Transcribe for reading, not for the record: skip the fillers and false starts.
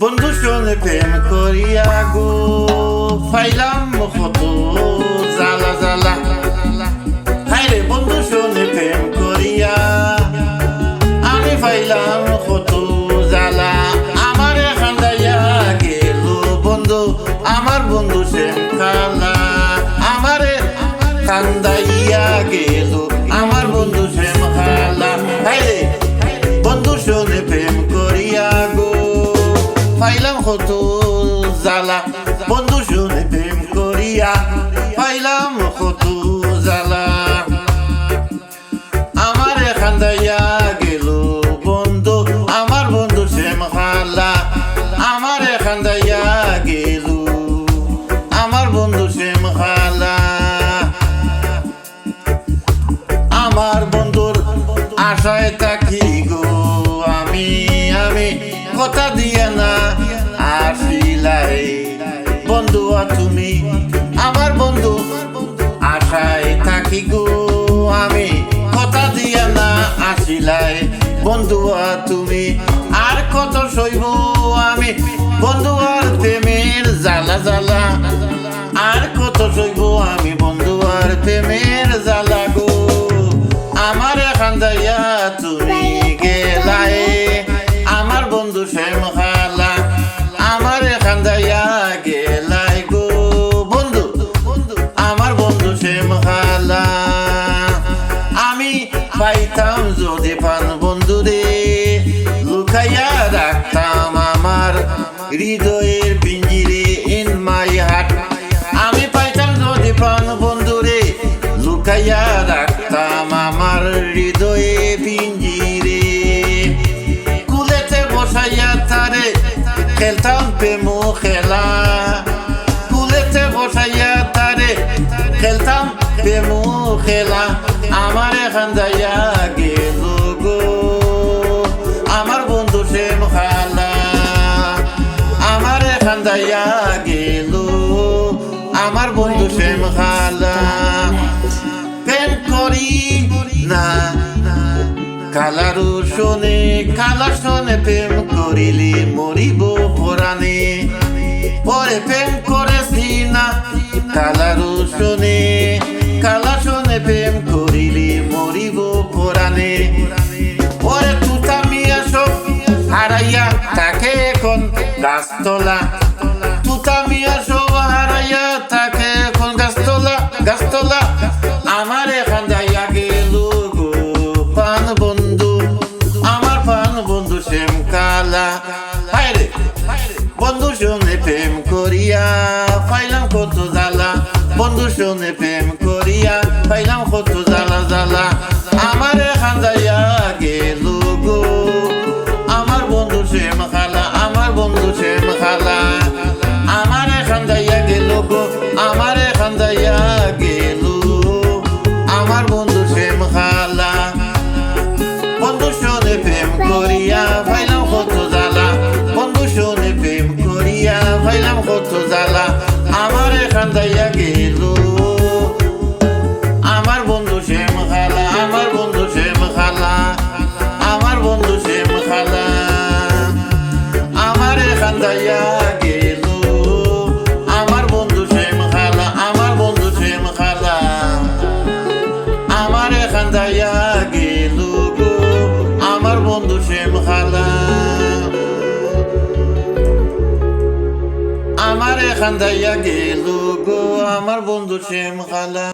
বন্ধু শোনে প্রেম করিয়া গো পাইলাম কত জ্বালা জ্বালা। হায়রে বন্ধু শোনে প্রেম করিয়া আমি পাইলাম কত জ্বালা। আমারে খান্দাইয়া গেল বন্ধু, আমার বন্ধু শ্যাম খালা। আমারে খান্দাইয়া গেল আমার বন্ধু শ্যাম খালা। হায়রে বন্ধু শোনে প্রেম করিয়া গো পাইলাম কত জ্বালা। বন্ধু শোনে প্রেম করিয়া পাইলাম কত জ্বালা। আমারে খান্দাইয়া গেল বন্ধু, আমার বন্ধু শ্যাম খালা। আমারে খান্দাইয়া গেল আমার বন্ধু শ্যাম খালা। আমার বন্ধুর আশায় থাকি গো আমি আমি কথা দিয়া না আসিলাই বন্ধু তুমি। আমার বন্ধু আশায় থাকি গো আমি কথা দিয়া না আসিলাই বন্ধু তুমি। আর কত সইব আমি বন্ধু আর প্রেমের জ্বালা জ্বালা। আর কত সইব আমি বন্ধু আর প্রেমের জ্বালা গো। আমার খান্দাইয়া তুমি গেলাই আমার বন্ধু শ্যাম খালা। আমার খান্দাইয়া গেলাই গো বন্ধু, আমার বন্ধু শ্যাম খালা। আমি পাইতাম যদি পান বন্ধু রে লুকাইয়া রাখতাম আমার হৃদয়ের পিঞ্জিরে ইন মাই হার্ট। আমি পাইতাম যদি পান বন্ধু রে লুকাইয়া রাখতাম আমার হৃদয়ে পিঞ্জিরে। কুলেতে বসাইয়া তারে খেলতাম প্রেম খেলা। কুলেতে বসাইয়া তারে খেলতাম প্রেম খেলা। আমারে খান্দাইয়া গেল গো আমার বন্ধু শ্যাম খালা। আমারে খান্দাইয়া গেল আমার বন্ধু শ্যাম খালা। প্রেম করি না কালারু শোনে, কালা শোনে প্রেম করিলে মরিব পরাণে। পরে প্রেম করেছি না কালারু শোনে, কালা শোনে প্রেম করিলে মরিব পরাণে। পরে তুতা মিয়া সব হারাইয়া তাকে এখন গাছতলা। তুতা মিয়া সব হারাইয়া তাকে এখন গাছতলা গাছতলা। আমারে খান্দাইয়া গেল গো পান বন্ধু, আমার পান বন্ধু শ্যাম কালা। হায়রে বন্ধু শোনে প্রেম করিয়া পাইলাম কত জ্বালা। বন্ধু শোনে প্রেম করিয়া পাইলাম কত জ্বালা জ্বালা। আমারে খান্দাইয়া গেল গো আমার বন্ধু শ্যাম খালা। আমার বন্ধু শ্যাম খালা। আমারে খান্দাইয়া গেল গো আমারে খান্দাইয়া গেল আমার বন্ধু শ্যাম খালা। বন্ধু শোনে প্রেম করিয়া পাইলাম কত জ্বালা। বন্ধু শোনে প্রেম করিয়া পাইলাম কত জ্বালা। আমারে খান্দাইয়া গেল আমার বন্ধু শ্যাম খালা। আমার বন্ধু শ্যাম খালা। আমার বন্ধু শ্যাম খালা। আমারে খান্দাইয়া গেল আমার বন্ধু শ্যাম খালা। আমার বন্ধু শ্যাম খালা। আমারে খান্দাইয়া গেল গো আমার বন্ধু শ্যাম খালা। আমারে খান্দাইয়া গেল গো আমার বন্ধু শ্যাম খালা।